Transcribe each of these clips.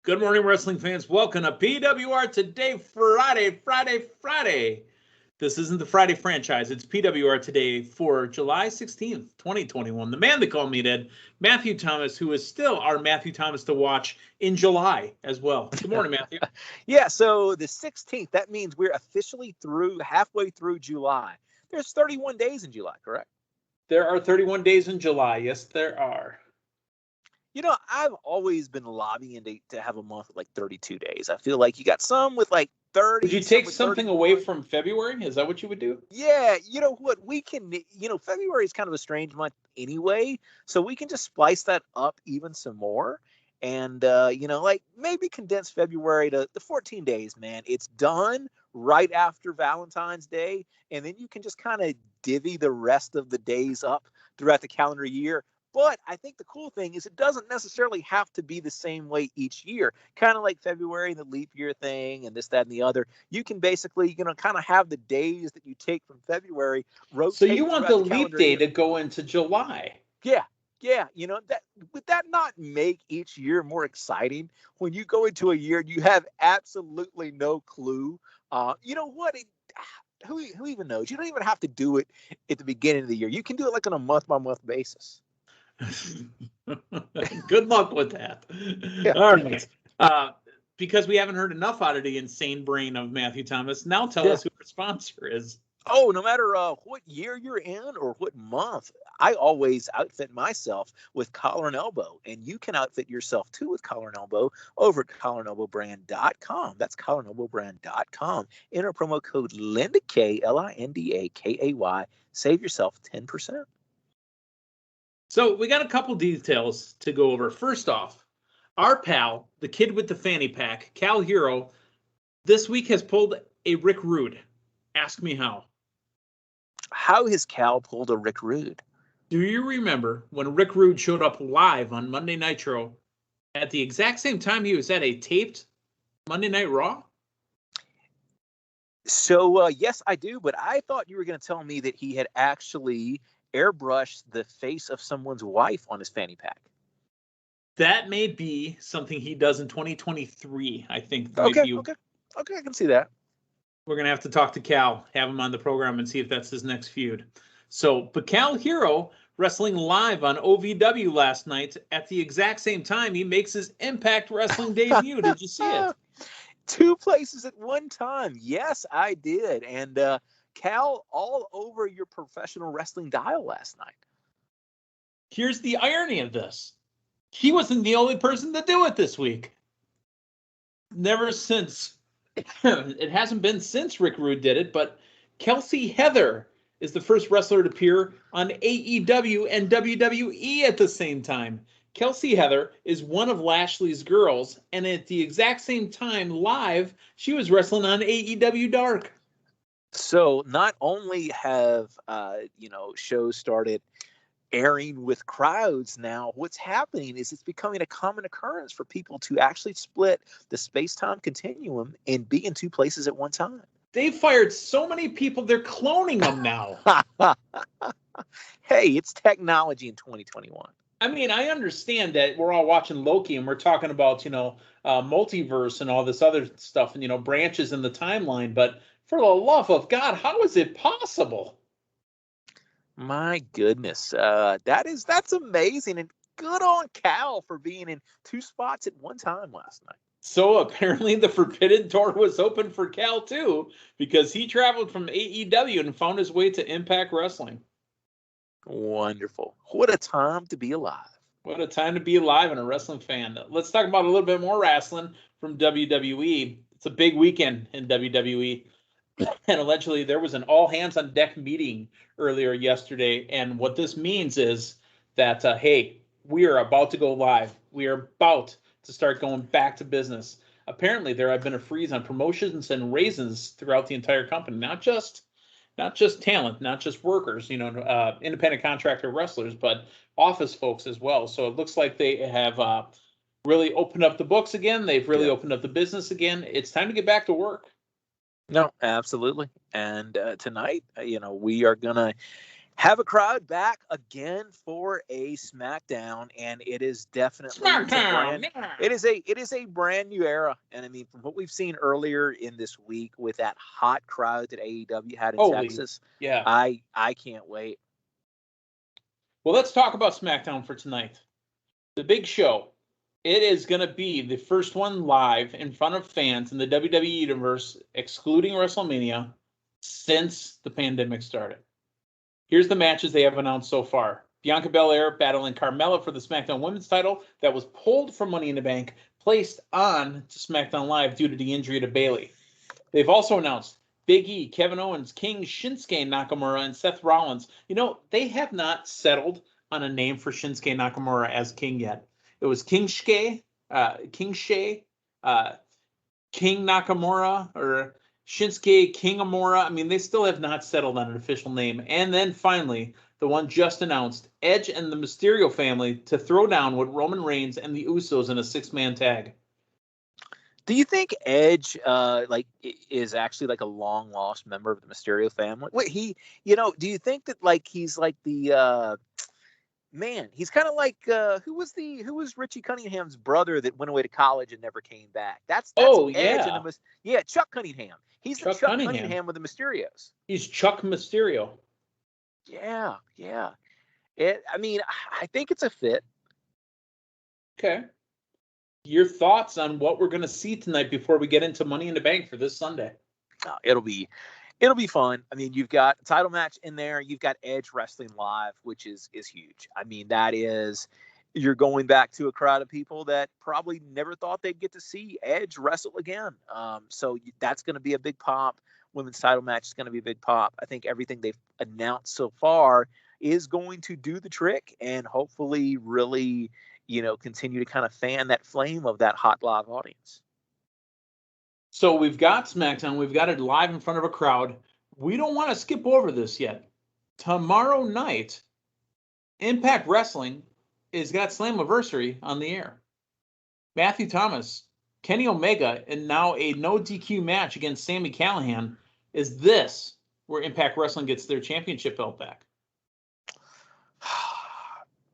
Good morning, wrestling fans. Welcome to PWR Today, Friday. This isn't the Friday franchise. It's PWR Today for July 16th, 2021. The man they call Meathead, Matthew Thomas, who is still our Matthew Thomas to watch in July as well. Good morning, Matthew. Yeah, so the 16th, that means we're officially halfway through July. There's 31 days in July, correct? There are 31 days in July. Yes, there are. You know, I've always been lobbying to have a month with like 32 days. I feel like you got some with like 30. Would you take something away from February? Is that what you would do? Yeah, you know what? February is kind of a strange month anyway, so we can just splice that up even some more. And, maybe condense February to the 14 days, man. It's done right after Valentine's Day, and then you can just kind of divvy the rest of the days up throughout the calendar year. But I think the cool thing is it doesn't necessarily have to be the same way each year. Kind of like February and the leap year thing and this, that, and the other. You can basically, kind of have the days that you take from February rotate. So you want the leap day to go into July? Yeah. Would that not make each year more exciting? When you go into a year, you have absolutely no clue. You know what? Who even knows? You don't even have to do it at the beginning of the year. You can do it like on a month-by-month basis. Good luck with that. Yeah. All right. Because we haven't heard enough out of the insane brain of Matthew Thomas, now tell us who our sponsor is. Oh, no matter what year you're in or what month, I always outfit myself with Collar and Elbow, and you can outfit yourself too with Collar and Elbow over at collarandelbowbrand.com. That's collarandelbowbrand.com. Enter promo code Linda K, LINDAKAY. Save yourself 10%. So we got a couple details to go over. First off, our pal, the kid with the fanny pack, Cal Hero, this week has pulled a Rick Rude. Ask me how. How has Cal pulled a Rick Rude? Do you remember when Rick Rude showed up live on Monday Nitro at the exact same time he was at a taped Monday Night Raw? So, yes, I do, but I thought you were going to tell me that he had actually airbrushed the face of someone's wife on his fanny pack. That may be something he does in 2023, I think. Okay, I can see that. We're going to have to talk to Cal, have him on the program, and see if that's his next feud. But Cal Hero wrestling live on OVW last night at the exact same time he makes his Impact Wrestling debut. Did you see it? Two places at one time. Yes, I did. And Cal, all over your professional wrestling dial last night. Here's the irony of this. He wasn't the only person to do it this week. Never since. It hasn't been since Rick Rude did it, but Kelsey Heather is the first wrestler to appear on AEW and WWE at the same time. Kelsey Heather is one of Lashley's girls, and at the exact same time, live, she was wrestling on AEW Dark. So not only have shows started airing with crowds now, what's happening is it's becoming a common occurrence for people to actually split the space-time continuum and be in two places at one time. They fired so many people, they're cloning them now. Hey, it's technology in 2021. I mean, I understand that we're all watching Loki and we're talking about, multiverse and all this other stuff and, branches in the timeline. But for the love of God, how is it possible? My goodness, that's amazing, and good on Cal for being in two spots at one time last night. So apparently the forbidden door was open for Cal too, because he traveled from AEW and found his way to Impact Wrestling. Wonderful. What a time to be alive. What a time to be alive and a wrestling fan. Let's talk about a little bit more wrestling from WWE. It's a big weekend in WWE. And allegedly there was an all-hands-on-deck meeting earlier yesterday. And what this means is that, hey, we are about to go live. We are about to start going back to business. Apparently there have been a freeze on promotions and raises throughout the entire company. Not just talent, not just workers, independent contractor wrestlers, but office folks as well. So it looks like they have really opened up the books again. They've really opened up the business again. It's time to get back to work. No, absolutely. And tonight, we are going to Have a crowd back again for a Smackdown, and it is definitely it is a brand new era. And I mean, from what we've seen earlier in this week with that hot crowd that AEW had in Texas, yeah, I can't wait. Well, let's talk about Smackdown for tonight. The big show. It is going to be the first one live in front of fans in the WWE universe, excluding WrestleMania, since the pandemic started. Here's the matches they have announced so far. Bianca Belair battling Carmella for the SmackDown Women's title that was pulled from Money in the Bank, placed on to SmackDown Live due to the injury to Bayley. They've also announced Big E, Kevin Owens, King Shinsuke Nakamura, and Seth Rollins. You know, they have not settled on a name for Shinsuke Nakamura as King yet. It was King Nakamura, or Shinsuke Kingamura. I mean, they still have not settled on an official name. And then finally, the one just announced, Edge and the Mysterio family to throw down with Roman Reigns and the Usos in a 6-man tag. Do you think Edge is actually like a long lost member of the Mysterio family? Wait, do you think that like he's like the man, he's kind of like who was Richie Cunningham's brother that went away to college and never came back? That's Edge and Chuck Cunningham. He's Chuck Cunningham with the Mysterios. He's Chuck Mysterio. Yeah. I think it's a fit. Okay. Your thoughts on what we're going to see tonight before we get into Money in the Bank for this Sunday? It'll be fun. I mean, you've got a title match in there. You've got Edge wrestling live, which is huge. I mean, you're going back to a crowd of people that probably never thought they'd get to see Edge wrestle again. So that's going to be a big pop. Women's title match is going to be a big pop. I think everything they've announced so far is going to do the trick and hopefully really, continue to kind of fan that flame of that hot live audience. So we've got SmackDown. We've got it live in front of a crowd. We don't want to skip over this yet. Tomorrow night, Impact Wrestling has got Slammiversary on the air. Matthew Thomas, Kenny Omega, and now a no DQ match against Sami Callihan. Is this where Impact Wrestling gets their championship belt back?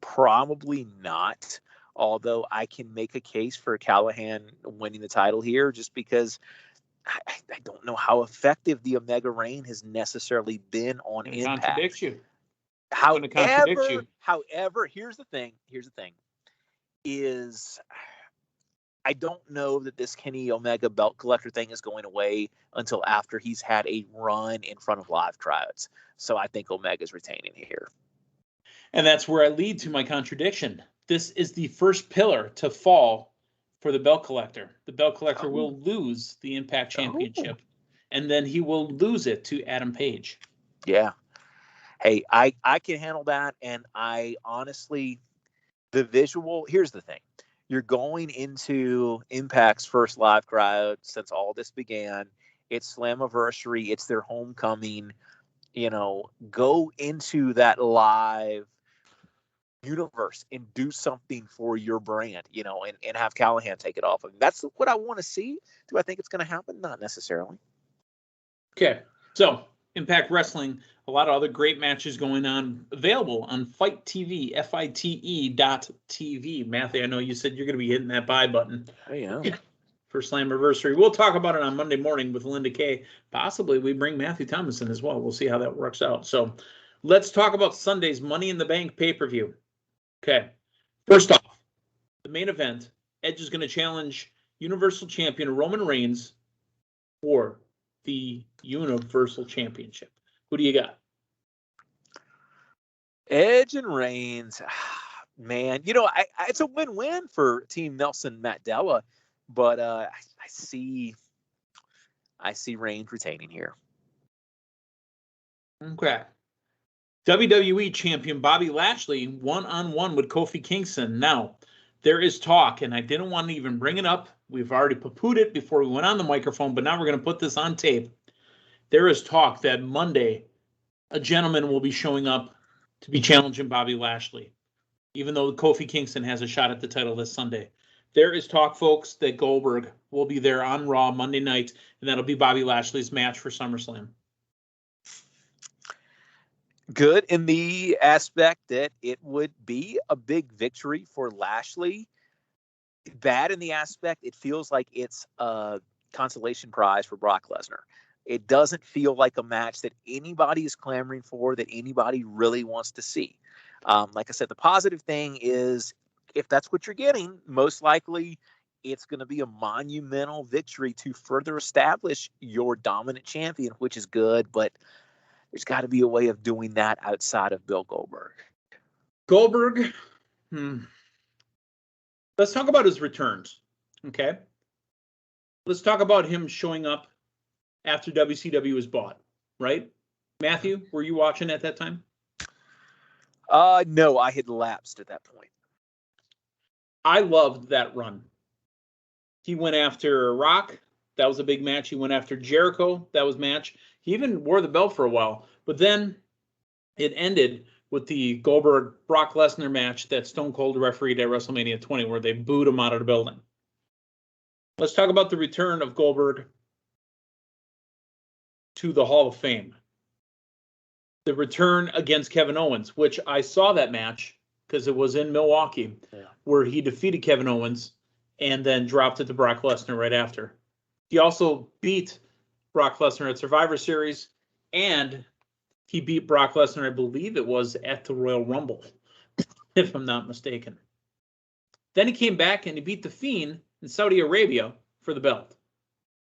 Probably not. Although I can make a case for Callihan winning the title here just because I don't know how effective the Omega reign has necessarily been on Impact. Contradicts you. However, here's the thing is I don't know that this Kenny Omega belt collector thing is going away until after he's had a run in front of live crowds. So I think Omega's retaining here. And that's where I lead to my contradiction. This is the first pillar to fall for the belt collector. The belt collector will lose the Impact Championship, and then he will lose it to Adam Page. Yeah. Hey, I can handle that, and I honestly, here's the thing. You're going into Impact's first live crowd since all this began. It's Slammiversary. It's their homecoming. Go into that live universe and do something for your brand, and have Callihan take it off. I mean, that's what I want to see. Do I think it's going to happen? Not necessarily. Okay. So Impact Wrestling, a lot of other great matches going on, available on Fight TV, FITE.TV. Matthew, I know you said you're going to be hitting that buy button. Yeah. For Slammiversary. We'll talk about it on Monday morning with Linda Kay. Possibly we bring Matthew Thomas in as well. We'll see how that works out. So let's talk about Sunday's Money in the Bank pay-per-view. Okay. First off, the main event, Edge is going to challenge Universal Champion Roman Reigns for the Universal Championship. Who do you got? Edge and Reigns. Man, it's a win-win for Team Nelson Mandela, but I see Reigns retaining here. Okay. WWE Champion Bobby Lashley one-on-one with Kofi Kingston. Now, there is talk, and I didn't want to even bring it up. We've already poo-pooed it before we went on the microphone, but now we're going to put this on tape. There is talk that Monday, a gentleman will be showing up to be challenging Bobby Lashley, even though Kofi Kingston has a shot at the title this Sunday. There is talk, folks, that Goldberg will be there on Raw Monday night, and that'll be Bobby Lashley's match for SummerSlam. Good in the aspect that it would be a big victory for Lashley. Bad in the aspect it feels like it's a consolation prize for Brock Lesnar. It doesn't feel like a match that anybody is clamoring for, that anybody really wants to see. Like I said, the positive thing is if that's what you're getting, most likely it's going to be a monumental victory to further establish your dominant champion, which is good, but there's got to be a way of doing that outside of Bill Goldberg. Goldberg, let's talk about his returns, okay? Let's talk about him showing up after WCW was bought, right? Matthew, were you watching at that time? No, I had lapsed at that point. I loved that run. He went after Rock. That was a big match. He went after Jericho. That was a match. He even wore the belt for a while. But then it ended with the Goldberg-Brock Lesnar match that Stone Cold refereed at WrestleMania 20, where they booed him out of the building. Let's talk about the return of Goldberg to the Hall of Fame. The return against Kevin Owens, which I saw that match because it was in Milwaukee, where he defeated Kevin Owens and then dropped it to Brock Lesnar right after. He also beat Brock Lesnar at Survivor Series, and he beat Brock Lesnar, I believe it was at the Royal Rumble, if I'm not mistaken. Then he came back and he beat The Fiend in Saudi Arabia for the belt,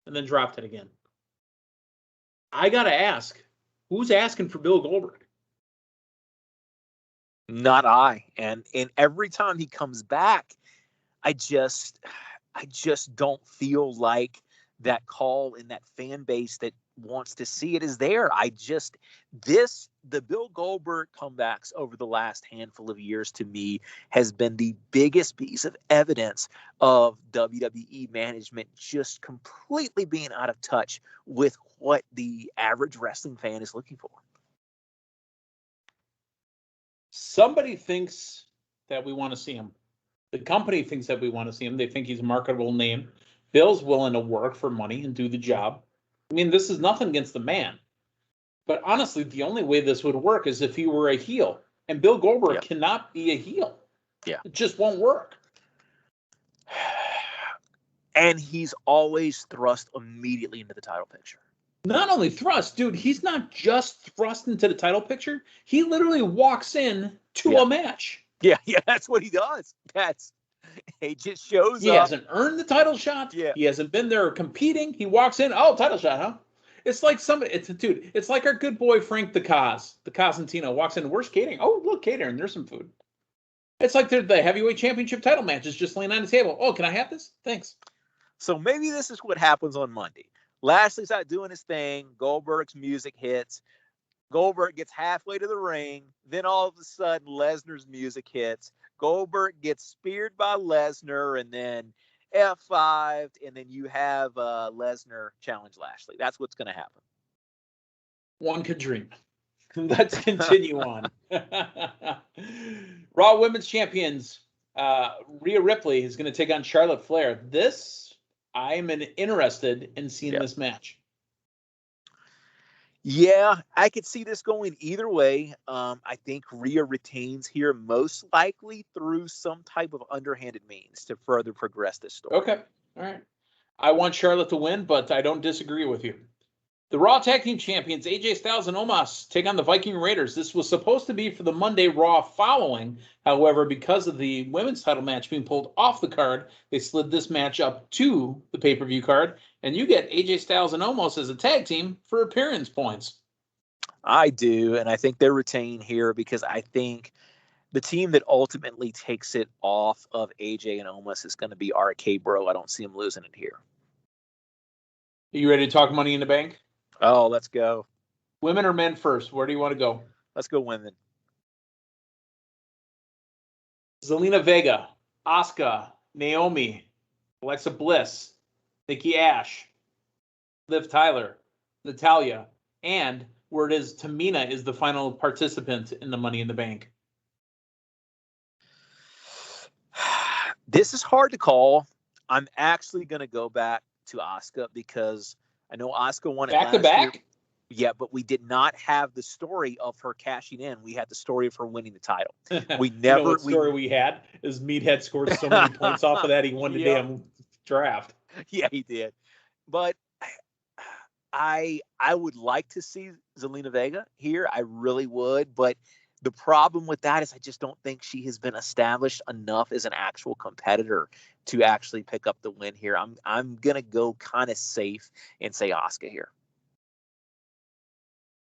and then dropped it again. I got to ask, who's asking for Bill Goldberg? Not I. And every time he comes back, I just don't feel like that call in that fan base that wants to see it is there. The Bill Goldberg comebacks over the last handful of years to me has been the biggest piece of evidence of WWE management just completely being out of touch with what the average wrestling fan is looking for. Somebody thinks that we want to see him. The company thinks that we want to see him. They think he's a marketable name. Bill's willing to work for money and do the job. I mean, this is nothing against the man. But honestly, the only way this would work is if he were a heel. And Bill Goldberg cannot be a heel. Yeah. It just won't work. And he's always thrust immediately into the title picture. Not only thrust, dude, he's not just thrust into the title picture. He literally walks in to a match. Yeah, that's what he does. He just shows up. He hasn't earned the title shot. Yeah. He hasn't been there competing. He walks in, title shot, huh? It's like it's like our good boy Frank the Cosentino walks in, where's catering? Oh, look, catering, there's some food. It's like the heavyweight championship title match is just laying on the table. Oh, can I have this? Thanks. So maybe this is what happens on Monday. Lashley's out doing his thing. Goldberg's music hits. Goldberg gets halfway to the ring. Then all of a sudden, Lesnar's music hits. Goldberg gets speared by Lesnar and then F5'd. And then you have Lesnar challenge Lashley. That's what's going to happen. One could dream. Let's continue on. Raw Women's Champions. Rhea Ripley is going to take on Charlotte Flair. I'm interested in seeing this match. Yeah, I could see this going either way. I think Rhea retains here most likely through some type of underhanded means to further progress this story. Okay, all right. I want Charlotte to win, but I don't disagree with you. The Raw Tag Team Champions, AJ Styles and Omos, take on the Viking Raiders. This was supposed to be for the Monday Raw following. However, because of the women's title match being pulled off the card, they slid this match up to the pay-per-view card. And you get AJ Styles and Omos as a tag team for appearance points. I do, and I think they're retained here because I think the team that ultimately takes it off of AJ and Omos is going to be RK Bro. I don't see them losing it here. Are you ready to talk Money in the Bank? Oh, let's go. Women or men first? Where do you want to go? Let's go women. Zelina Vega, Asuka, Naomi, Alexa Bliss, Nikki Ash, Liv Tyler, Natalya, and word is Tamina is the final participant in the Money in the Bank. This is hard to call. I'm actually going to go back to Asuka because I know Asuka won it back to back. Yeah, but we did not have the story of her cashing in. We had the story of her winning the title. We never. You know what story we had is Meathead scored so many points off of that he won the damn draft. Yeah, he did. But I would like to see Zelina Vega here. I really would. But the problem with that is I just don't think she has been established enough as an actual competitor to actually pick up the win here. I'm gonna go kind of safe and say Asuka here.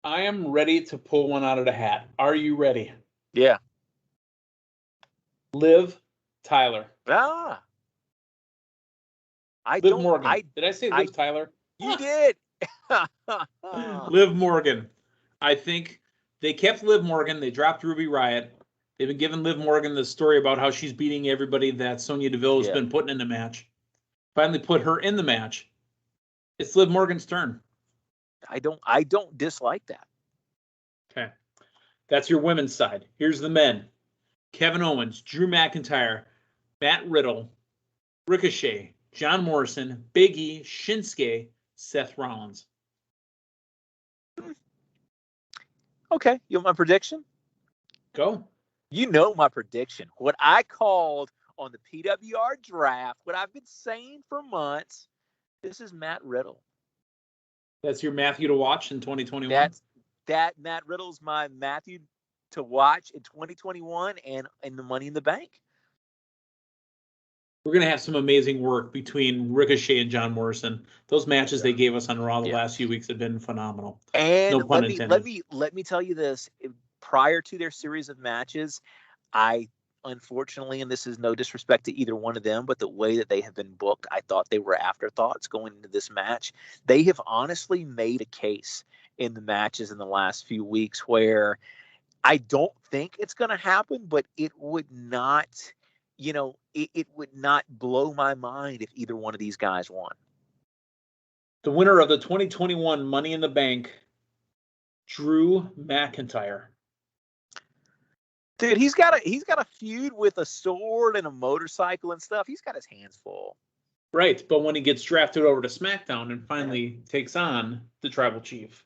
I am ready to pull one out of the hat. Are you ready? Yeah. Liv Tyler. Ah. Liv Morgan. Did I say Liv Tyler? You did. Liv Morgan. I think they kept Liv Morgan. They dropped Ruby Riott. They've been giving Liv Morgan the story about how she's beating everybody that Sonya Deville has been putting in the match. Finally put her in the match. It's Liv Morgan's turn. I don't dislike that. Okay. That's your women's side. Here's the men. Kevin Owens, Drew McIntyre, Matt Riddle, Ricochet, John Morrison, Big E, Shinsuke, Seth Rollins. Okay. You want my prediction? Go. You know my prediction. What I called on the PWR draft, what I've been saying for months, this is Matt Riddle. That's your Matthew to watch in 2021? That Matt Riddle's my Matthew to watch in 2021 and the Money in the Bank. We're going to have some amazing work between Ricochet and John Morrison. Those matches they gave us on Raw the last few weeks have been phenomenal. And no pun intended. Let me tell you this. Prior to their series of matches, I unfortunately, and this is no disrespect to either one of them, but the way that they have been booked, I thought they were afterthoughts going into this match. They have honestly made a case in the matches in the last few weeks where I don't think it's going to happen, but it would not, it would not blow my mind if either one of these guys won. The winner of the 2021 Money in the Bank, Drew McIntyre. Dude, he's got a feud with a sword and a motorcycle and stuff. He's got his hands full. Right, but when he gets drafted over to SmackDown and finally takes on the Tribal Chief.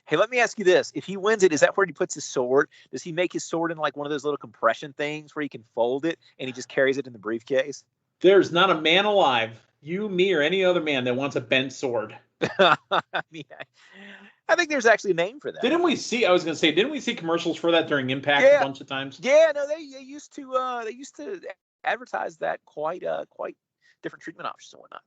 Hey, let me ask you this. If he wins it, is that where he puts his sword? Does he make his sword in like one of those little compression things where he can fold it and he just carries it in the briefcase? There's not a man alive, you, me, or any other man that wants a bent sword. I think there's actually a name for that. Didn't we see commercials for that during Impact a bunch of times? Yeah, no, they used to advertise that quite different treatment options and whatnot.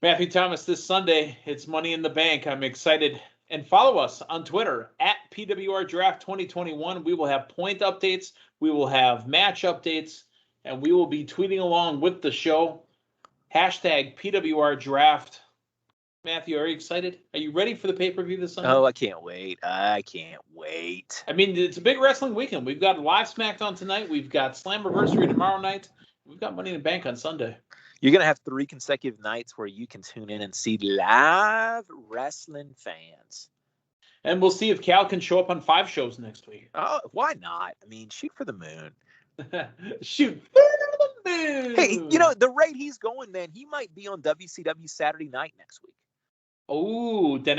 Matthew Thomas, this Sunday, it's Money in the Bank. I'm excited. And follow us on Twitter at PWR Draft 2021. We will have point updates. We will have match updates. And we will be tweeting along with the show. Hashtag PWR Draft. Matthew, are you excited? Are you ready for the pay-per-view this Sunday? Oh, I can't wait. I mean, it's a big wrestling weekend. We've got live Smackdown tonight. We've got Slammiversary tomorrow night. We've got Money in the Bank on Sunday. You're going to have 3 consecutive nights where you can tune in and see live wrestling fans. And we'll see if Cal can show up on 5 shows next week. Oh, why not? I mean, shoot for the moon. Shoot for the moon. Hey, the rate he's going, man, he might be on WCW Saturday night next week. Oh, down.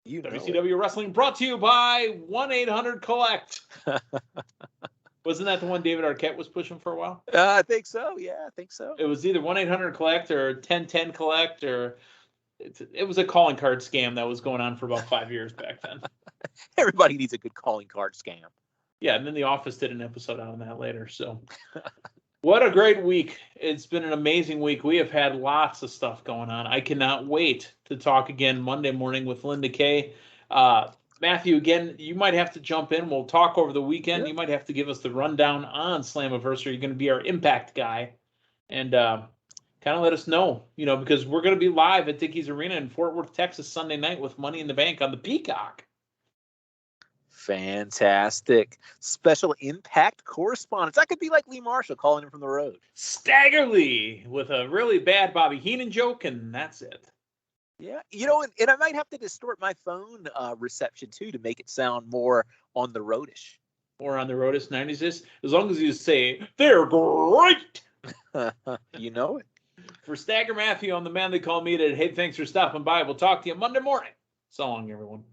WCW Wrestling brought to you by 1-800-COLLECT. Wasn't that the one David Arquette was pushing for a while? I think so. Yeah, I think so. It was either 1-800-COLLECT or 1010-COLLECT, or it was a calling card scam that was going on for about 5 years back then. Everybody needs a good calling card scam. Yeah, and then The Office did an episode on that later. So, what a great week. It's been an amazing week. We have had lots of stuff going on. I cannot wait to talk again Monday morning with Linda Kay. Matthew, again, you might have to jump in. We'll talk over the weekend. Yeah. You might have to give us the rundown on Slammiversary. You're going to be our Impact guy. And kind of let us know, because we're going to be live at Dickies Arena in Fort Worth, Texas, Sunday night with Money in the Bank on the Peacock. Fantastic. Special Impact correspondence. That could be like Lee Marshall calling him from the road. Stagger Lee with a really bad Bobby Heenan joke, and that's it. Yeah. And I might have to distort my phone reception, too, to make it sound more on the roadish. More on the roadish 90s. As long as you say, they're great. You know it. For Stagger Matthew on the man they call Meathead, hey, thanks for stopping by. We'll talk to you Monday morning. So long, everyone.